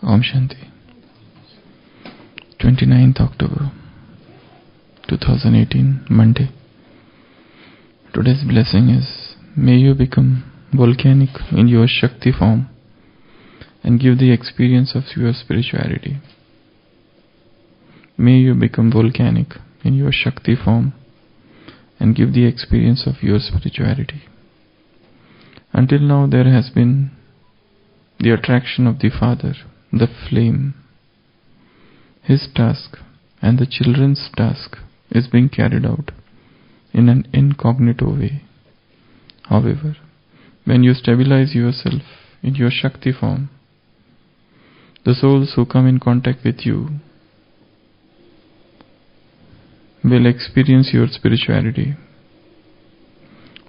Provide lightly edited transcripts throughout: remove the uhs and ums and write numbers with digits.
Om Shanti. 29th October 2018, Monday. Today's blessing is, may you become volcanic in your Shakti form and give the experience of your spirituality. May you become volcanic in your Shakti form and give the experience of your spirituality. Until now there has been the attraction of the Father, the flame. His task and the children's task is being carried out in an incognito way. However, when you stabilize yourself in your Shakti form, the souls who come in contact with you will experience your spirituality.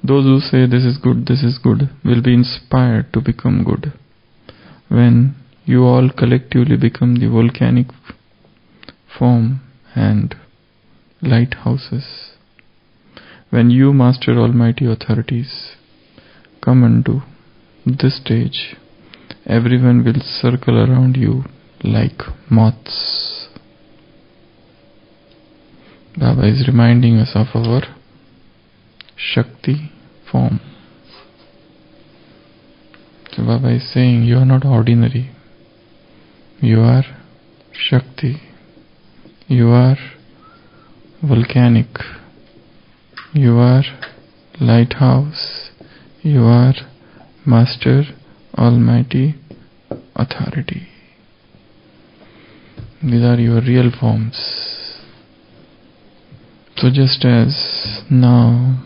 Those who say this is good, will be inspired to become good. When you all collectively become the volcanic form and lighthouses, when you Master Almighty authorities come unto this stage, everyone will circle around you like moths. Baba is reminding us of our Shakti form. So Baba is saying, you are not ordinary. You are Shakti. You are volcanic. You are lighthouse. You are Master Almighty authority. These are your real forms. So just as now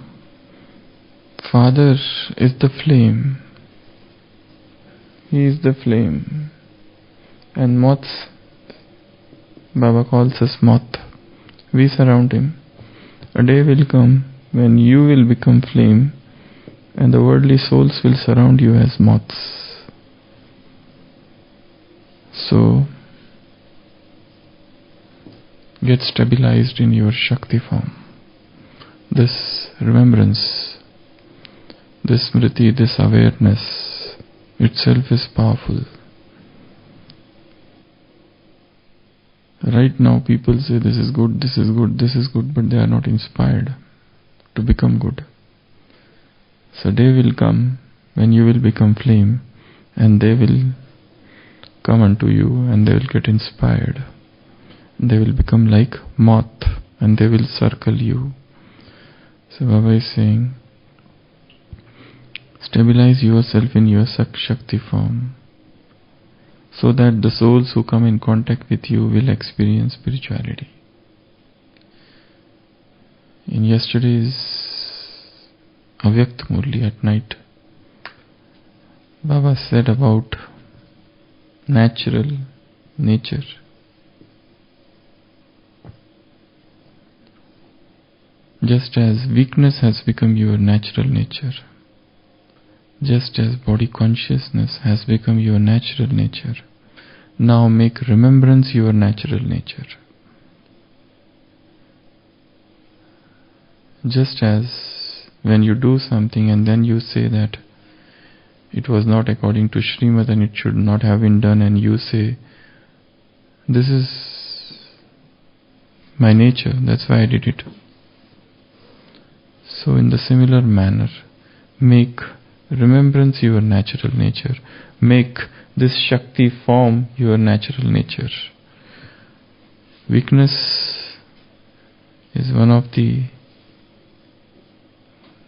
Father is the flame, He is the flame, and moths, Baba calls us moth, we surround Him. A day will come when you will become flame and the worldly souls will surround you as moths. So get stabilized in your Shakti form. This remembrance, this smriti, this awareness itself is powerful. Right now people say this is good, this is good, this is good, but they are not inspired to become good. So day will come when you will become flame and they will come unto you and they will get inspired. They will become like moth and they will circle you. So Baba is saying, stabilize yourself in your Shakti form so that the souls who come in contact with you will experience spirituality. In yesterday's Avyakt Murli at night, Baba said about natural nature. Just as weakness has become your natural nature, just as body consciousness has become your natural nature, now make remembrance your natural nature. Just as when you do something and then you say that it was not according to Srimad and it should not have been done, and you say, this is my nature, that's why I did it. So in the similar manner, make remembrance your natural nature. Make this Shakti form your natural nature. Weakness is one of the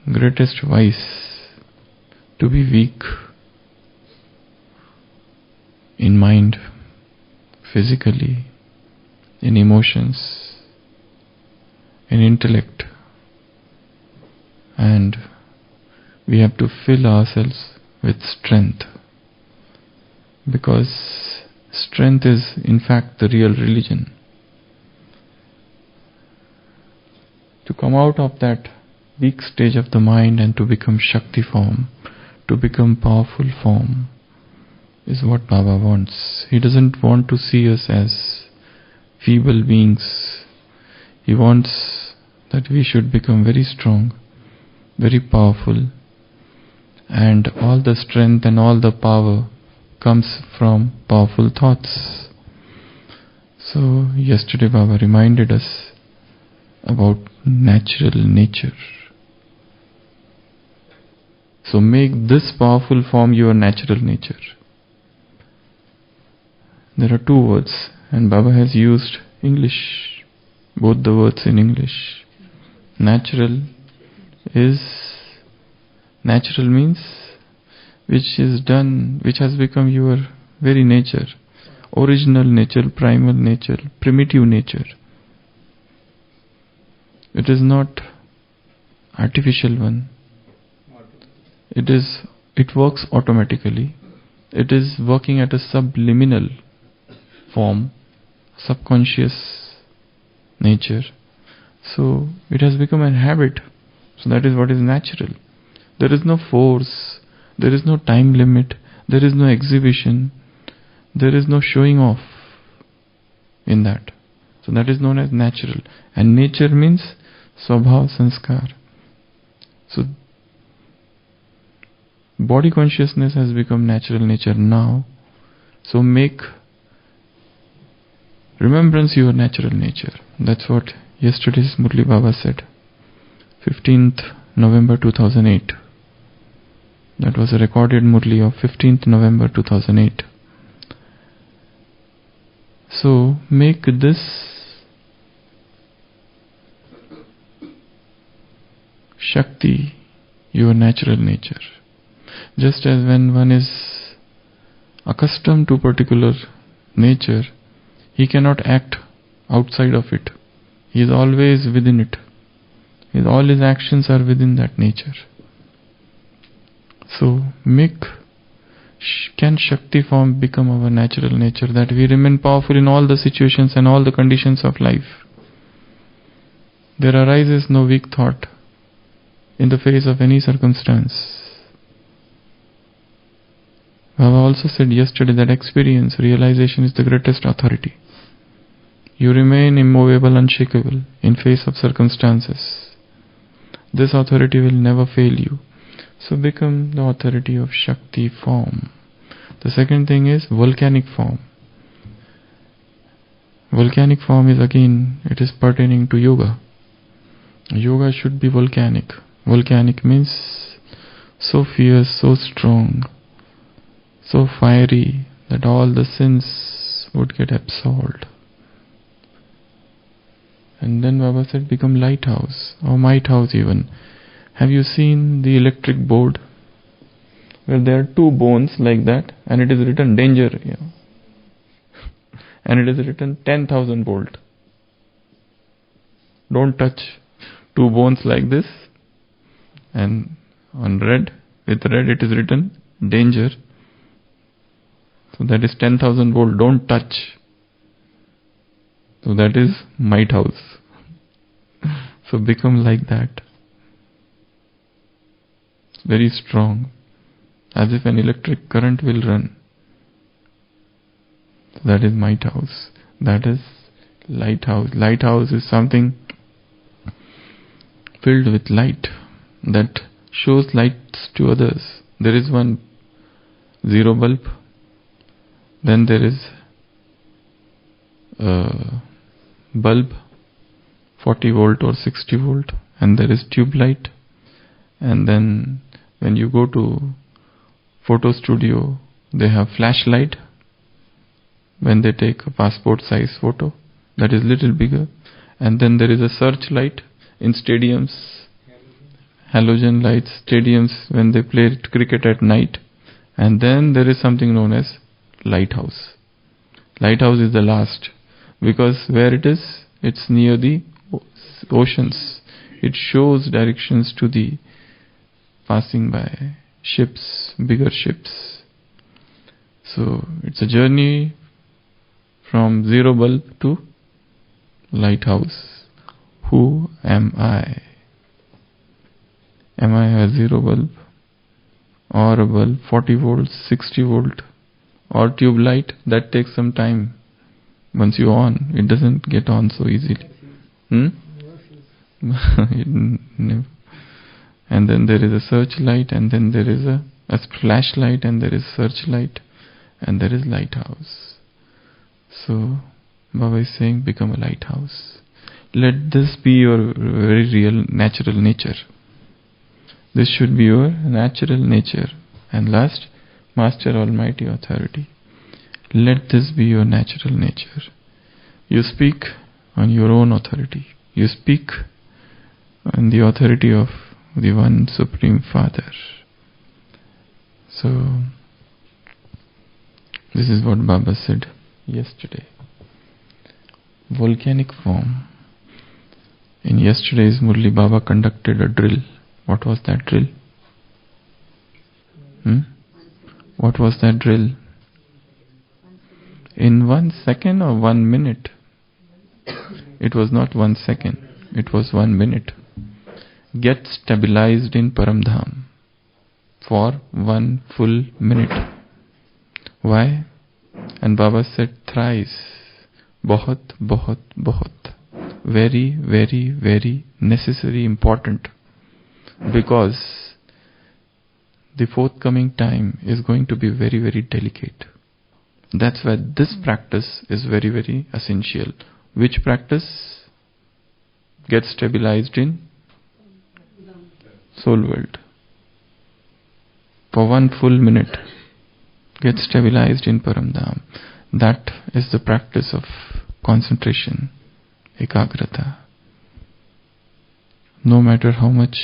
greatest vice, to be weak in mind, physically, in emotions, in intellect. And we have to fill ourselves with strength, because strength is in fact the real religion. To come out of that weak stage of the mind and to become Shakti form, to become powerful form, is what Baba wants. He doesn't want to see us as feeble beings. He wants that we should become very strong, very powerful, and all the strength and all the power comes from powerful thoughts. So yesterday Baba reminded us about natural nature. So make this powerful form your natural nature. There are two words, and Baba has used English, both the words in English. Natural means which is done, which has become your very nature, original nature, primal nature, primitive nature. It is not artificial one. It works automatically. It is working at a subliminal form, subconscious nature. So it has become a habit. So that is what is natural. There is no force, there is no time limit, there is no exhibition, there is no showing off in that. So that is known as natural. And nature means Swabhav Sanskar. So body consciousness has become natural nature now. So make remembrance your natural nature. That's what yesterday's Murli Baba said. 15th November 2008. That was a recorded Murli of 15th November 2008. So make this Shakti your natural nature. Just as when one is accustomed to particular nature, he cannot act outside of it. He is always within it. All his actions are within that nature. So can Shakti form become our natural nature, that we remain powerful in all the situations and all the conditions of life. There arises no weak thought in the face of any circumstance. Baba also said yesterday that experience, realization is the greatest authority. You remain immovable, unshakable in face of circumstances. This authority will never fail you. So become the authority of Shakti form. The second thing is volcanic form. Volcanic form is again, it is pertaining to yoga. Yoga should be volcanic. Volcanic means so fierce, so strong, so fiery that all the sins would get absorbed. And then Baba said become lighthouse or might house even. Have you seen the electric board where there are two bones like that and it is written danger, and it is written 10,000 volt. Don't touch. Two bones like this, and on red, with red it is written danger. So that is 10,000 volt. Don't touch. So that is might house. So become like that. Very strong, as if an electric current will run. So that is might house. That is lighthouse. Lighthouse is something filled with light that shows lights to others. There is one zero bulb, then there is a bulb 40 volt or 60 volt, and there is tube light, and then when you go to photo studio, they have flashlight when they take a passport size photo, that is little bigger, and then there is a searchlight in stadiums, halogen lights, stadiums when they play cricket at night, and then there is something known as lighthouse. Lighthouse is the last, because where it is, it's near the oceans. It shows directions to the passing by ships, bigger ships. So it's a journey from zero bulb to lighthouse. Who am I? Am I a zero bulb or a bulb 40 volts, 60 volt or tube light? That takes some time. Once you on, it doesn't get on so easily. And then there is a searchlight, and then there is a flashlight, and there is searchlight, and there is lighthouse. So Baba is saying, become a lighthouse. Let this be your very real natural nature. This should be your natural nature. And last, Master Almighty Authority. Let this be your natural nature. You speak on your own authority. You speak on the authority of the One Supreme Father. So, this is what Baba said yesterday. Volcanic form. In yesterday's Murli, Baba conducted a drill. What was that drill? What was that drill? In 1 second or 1 minute? It was not 1 second. It was 1 minute. Get stabilized in Paramdham for 1 full minute. Why? And Baba said thrice. Bahut, bahut, bahut. Very, very, very necessary, important. Because the forthcoming time is going to be very, very delicate. That's why this practice is very, very essential. Which practice? Get stabilized in soul world. For 1 full minute, get stabilized in Paramdham. That is the practice of concentration, ekagrata. No matter how much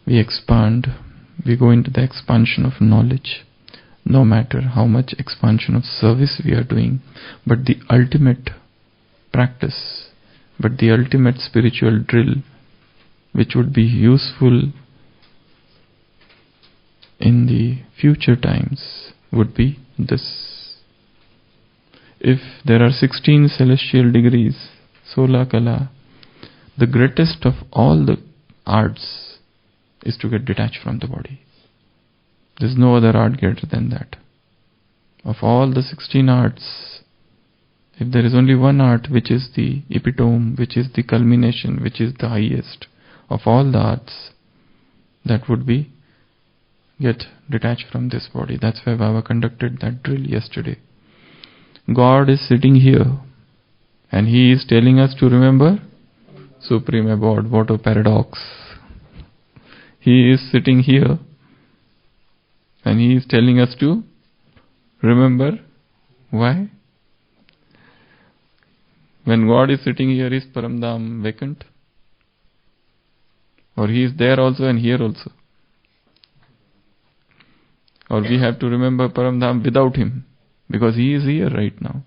we expand, we go into the expansion of knowledge. No matter how much expansion of service we are doing, but the ultimate practice, but the ultimate spiritual drill, which would be useful in the future times, would be this. If there are 16 celestial degrees, Sola Kala, the greatest of all the arts is to get detached from the body. There is no other art greater than that. Of all the 16 arts, if there is only one art which is the epitome, which is the culmination, which is the highest of all the arts, that would be get detached from this body. That's why Baba conducted that drill yesterday. God is sitting here and He is telling us to remember Supreme Abode. What a paradox. He is sitting here and He is telling us to remember. Why? When God is sitting here, is Paramdham vacant? Or He is there also and here also? Or we have to remember Paramdham without Him, because He is here right now.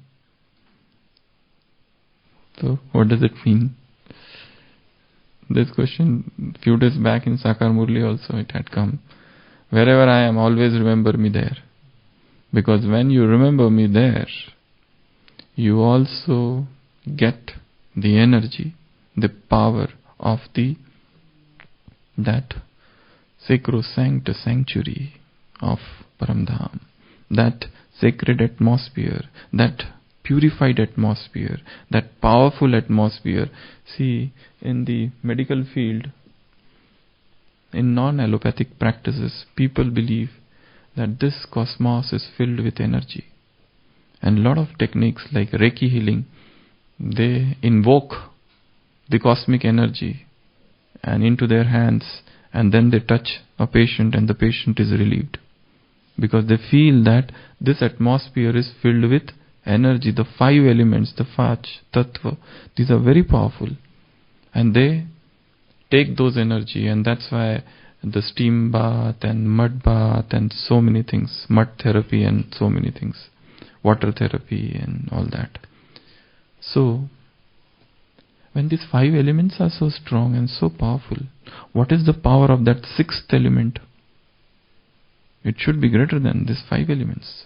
So, what does it mean? This question, few days back in Sakar Murli also it had come. Wherever I am, always remember me there. Because when you remember me there, you also get the energy, the power of that sacrosanct sanctuary of Paramdham, that sacred atmosphere, that purified atmosphere, that powerful atmosphere. See, in the medical field, in non-allopathic practices, people believe that this cosmos is filled with energy. And a lot of techniques like Reiki healing, they invoke the cosmic energy and into their hands, and then they touch a patient and the patient is relieved. Because they feel that this atmosphere is filled with energy. The 5 elements, the Fach, Tattva, these are very powerful. And they take those energy, and that's why the steam bath and mud bath and so many things, mud therapy and so many things, water therapy and all that. So, when these 5 elements are so strong and so powerful, what is the power of that 6th element? It should be greater than these 5 elements.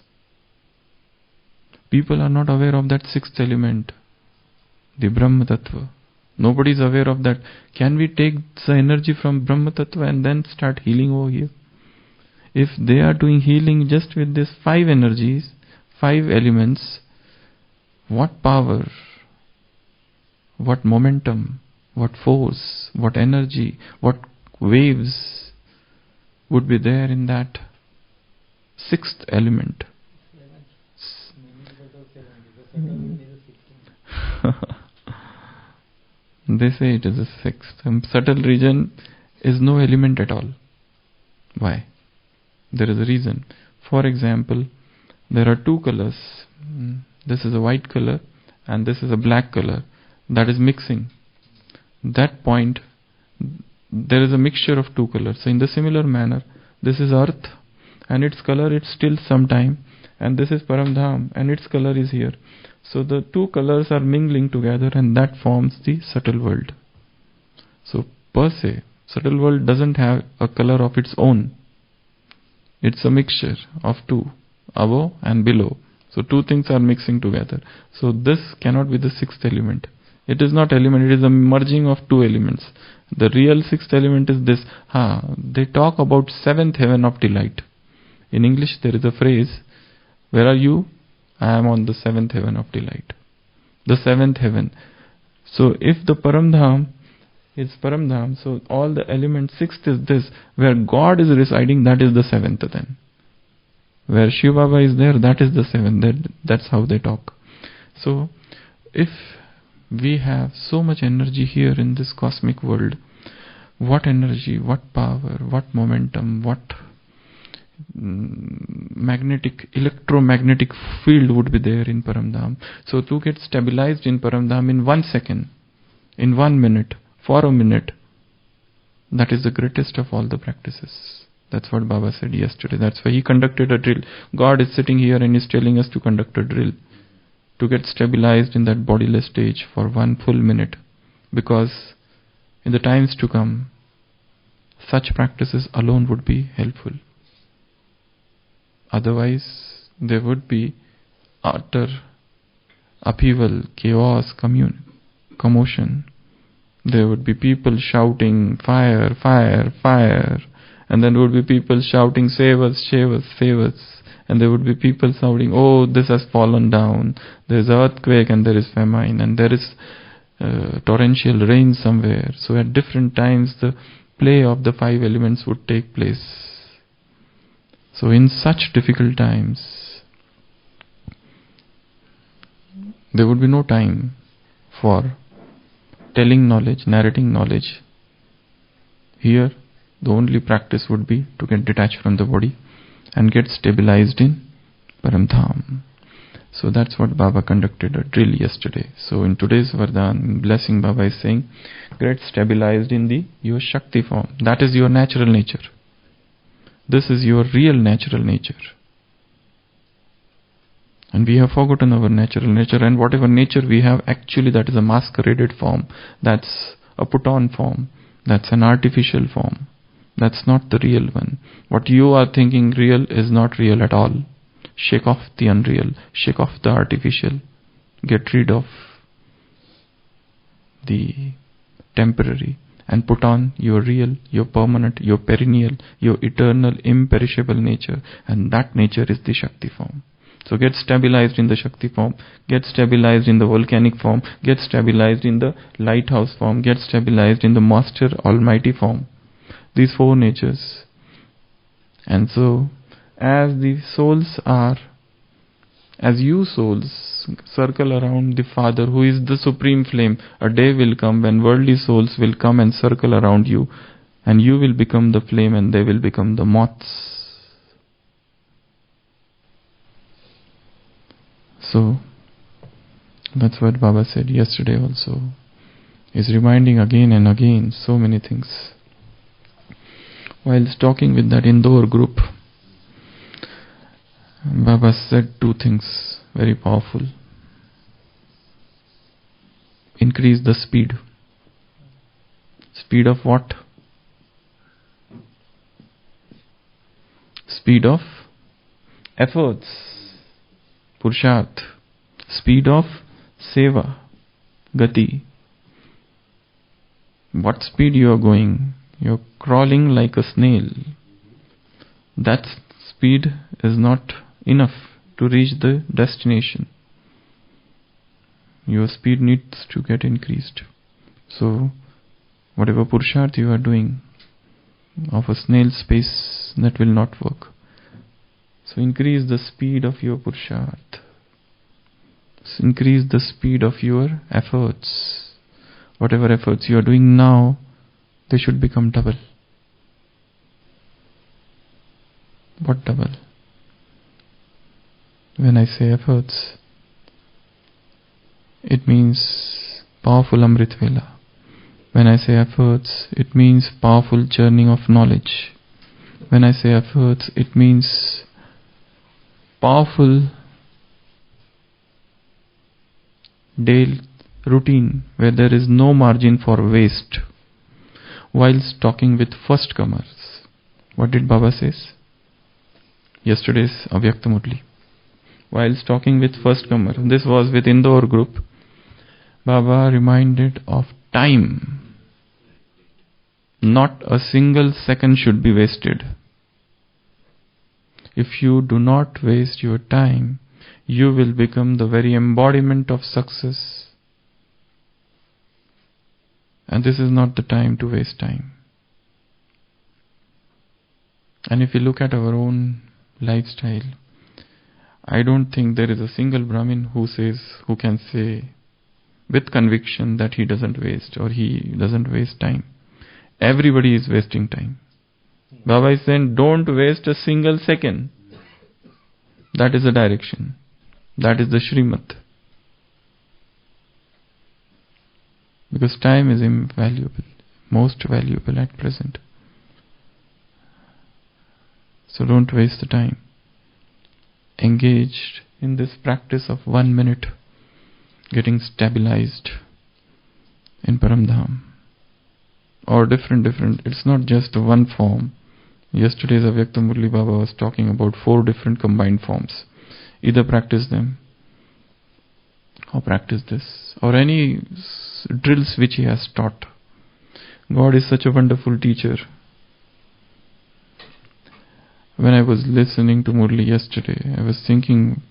People are not aware of that 6th element, the Brahma Tattva. Nobody is aware of that. Can we take the energy from Brahma Tattva and then start healing over here? If they are doing healing just with these 5 energies, 5 elements, what power, what momentum, what force, what energy, what waves would be there in that 6th element? They say it is a sixth. Subtle region is no element at all. Why? There is a reason. For example, there are two colors. This is a white color and this is a black color. That is mixing. That point, there is a mixture of two colors. So in the similar manner, this is earth and its color is still some time, and this is Paramdham and its color is here. So the two colors are mingling together and that forms the subtle world. So per se, subtle world doesn't have a color of its own. It's a mixture of two, above and below. So two things are mixing together. So this cannot be the sixth element. It is not element, it is a merging of two elements. The real sixth element is this. They talk about seventh heaven of delight. In English there is a phrase, where are you? I am on the seventh heaven of delight. The seventh heaven. So if the Paramdham is Paramdham, so all the elements, sixth is this, where God is residing, that is the seventh then. Where Shiva Baba is there, that is the seventh. That's how they talk. So if we have so much energy here in this cosmic world, what energy, what power, what momentum, what electromagnetic field would be there in Paramdham. So to get stabilized in Paramdham in 1 second, in 1 minute, for a minute, that is the greatest of all the practices. That's what Baba said yesterday. That's why he conducted a drill. God is sitting here and is telling us to conduct a drill, to get stabilized in that bodiless stage for 1 full minute. Because in the times to come, such practices alone would be helpful. Otherwise, there would be utter upheaval, chaos, commotion. There would be people shouting, fire, fire, fire. And then there would be people shouting, save us, save us, save us. And there would be people shouting, oh, this has fallen down. There is earthquake and there is famine and there is torrential rain somewhere. So at different times the play of the 5 elements would take place. So in such difficult times, there would be no time for telling knowledge, narrating knowledge. Here, the only practice would be to get detached from the body and get stabilized in Paramdham. So that's what Baba conducted a drill yesterday. So in today's Vardhan, blessing, Baba is saying, get stabilized in your Shakti form. That is your natural nature. This is your real natural nature. And we have forgotten our natural nature, and whatever nature we have, actually that is a masqueraded form. That's a put-on form. That's an artificial form. That's not the real one. What you are thinking real is not real at all. Shake off the unreal. Shake off the artificial. Get rid of the temporary and put on your real, your permanent, your perennial, your eternal, imperishable nature. And that nature is the Shakti form. So get stabilized in the Shakti form, get stabilized in the volcanic form, get stabilized in the lighthouse form, get stabilized in the Master Almighty form. These 4 natures. And so, as the souls are, as you souls circle around the Father who is the supreme flame, a day will come when worldly souls will come and circle around you, and you will become the flame and they will become the moths. So, that's what Baba said yesterday also. He's reminding again and again so many things. Whilst talking with that Indore group, Baba said 2 things very powerful. Increase the speed. Speed of what? Speed of efforts. Purusharth. Speed of seva. Gati. What speed you are going? You are crawling like a snail. That speed is not enough to reach the destination. Your speed needs to get increased. So, whatever Purusharth you are doing, of a snail's pace, that will not work. So increase the speed of your Purusharth. Increase the speed of your efforts. Whatever efforts you are doing now, they should become double. What double? When I say efforts, it means powerful Amrit Vela. When I say efforts, it means powerful churning of knowledge. When I say efforts, it means powerful daily routine where there is no margin for waste. Whilst talking with first comers, what did Baba says? Yesterday's Avyakta Murli. Whilst talking with first comer, this was with Indore group, Baba reminded of time. Not a single second should be wasted. If you do not waste your time, you will become the very embodiment of success. And this is not the time to waste time. And if you look at our own lifestyle, I don't think there is a single Brahmin who can say with conviction that he doesn't waste or he doesn't waste time. Everybody is wasting time. Baba is saying, don't waste a single second. That is the direction. That is the Srimad. Because time is invaluable, most valuable at present. So don't waste the time. Engaged in this practice of 1 minute, getting stabilized in Paramdham. Or different, it's not just one form. Yesterday's Avyakta Murli Baba was talking about 4 different combined forms. Either practice them, or practice this, or any drills which he has taught. God is such a wonderful teacher. When I was listening to Murli yesterday, I was thinking,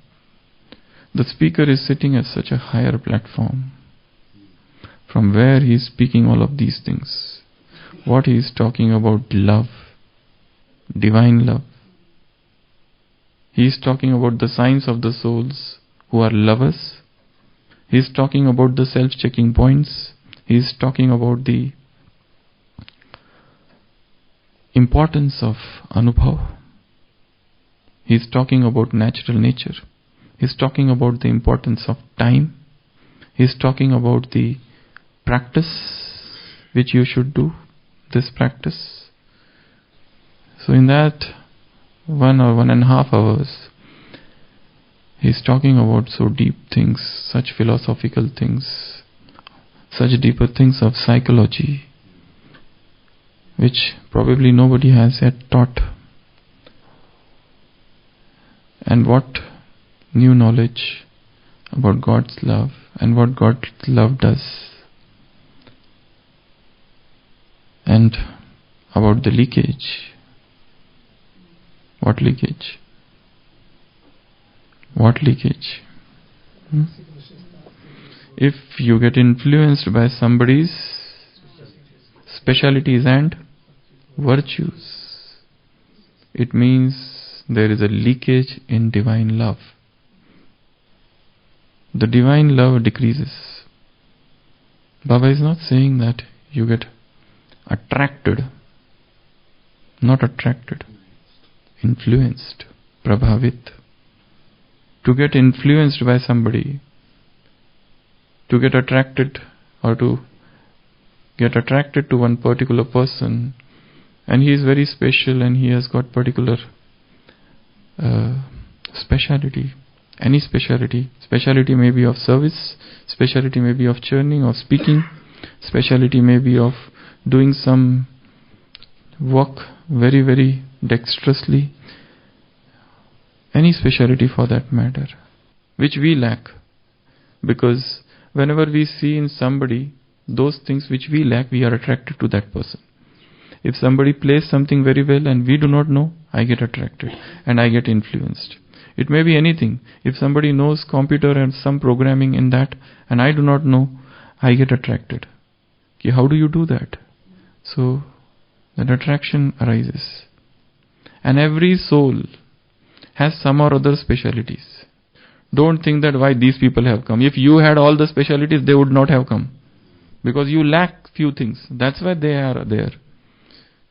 the speaker is sitting at such a higher platform, from where he is speaking all of these things. What he is talking about, love, divine love. He is talking about the signs of the souls who are lovers. He is talking about the self-checking points. He is talking about the importance of Anubhav. He is talking about natural nature. He is talking about the importance of time. He is talking about the practice which you should do, this practice. So in that 1 or 1.5 hours, he is talking about so deep things, such philosophical things, such deeper things of psychology, which probably nobody has yet taught. And what new knowledge about God's love and what God's love does. And about the leakage. What leakage? What leakage? If you get influenced by somebody's specialities and virtues, it means there is a leakage in divine love. The divine love decreases. Baba is not saying that you get attracted, not attracted, influenced, prabhavit. To get influenced by somebody, to get attracted or to get attracted to one particular person, and he is very special and he has got particular speciality. Any speciality. Speciality may be of service, speciality may be of churning, of speaking, speciality may be of doing some work very, very dexterously. Any speciality for that matter, which we lack. Because whenever we see in somebody those things which we lack, we are attracted to that person. If somebody plays something very well and we do not know, I get attracted and I get influenced. It may be anything. If somebody knows computer and some programming in that and I do not know, I get attracted. Okay, how do you do that? So that attraction arises. And every soul has some or other specialities. Don't think that why these people have come. If you had all the specialities, they would not have come. Because you lack few things. That's why they are there.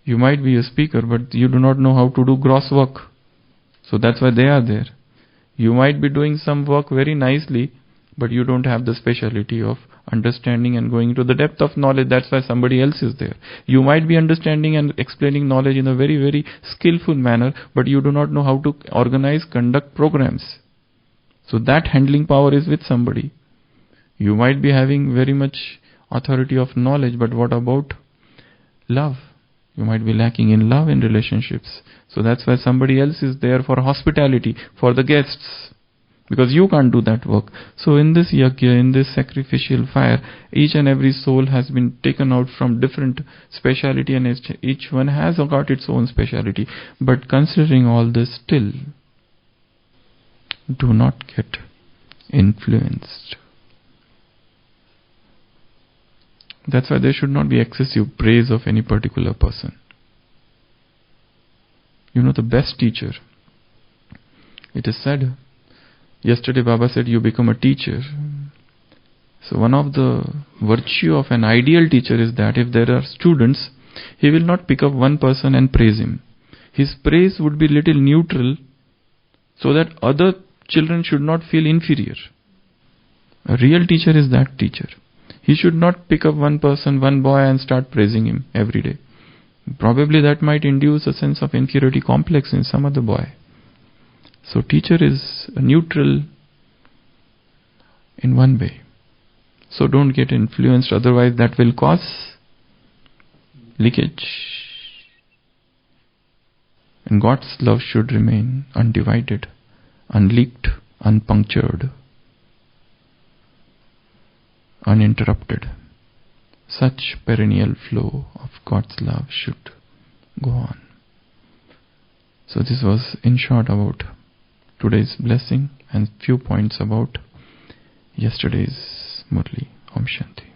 You might be a speaker, but you do not know how to do gross work. So that's why they are there. You might be doing some work very nicely, but you don't have the speciality of understanding and going to the depth of knowledge. That's why somebody else is there. You might be understanding and explaining knowledge in a very, very skillful manner, but you do not know how to organize, conduct programs. So that handling power is with somebody. You might be having very much authority of knowledge, but what about love? You might be lacking in love in relationships. So that's why somebody else is there for hospitality, for the guests. Because you can't do that work. So in this yajna, in this sacrificial fire, each and every soul has been taken out from different speciality, and each one has got its own speciality. But considering all this, still, do not get influenced. That's why there should not be excessive praise of any particular person. You know, the best teacher, it is said, yesterday Baba said you become a teacher. So one of the virtue of an ideal teacher is that if there are students, he will not pick up one person and praise him. His praise would be little neutral, so that other children should not feel inferior. A real teacher is that teacher. He should not pick up one person, one boy, and start praising him every day. Probably that might induce a sense of inferiority complex in some other boy. So teacher is neutral in one way. So don't get influenced, otherwise that will cause leakage. And God's love should remain undivided, unleaked, unpunctured, uninterrupted. Such perennial flow of God's love should go on. So this was in short about today's blessing and few points about yesterday's Murli. Om Shanti.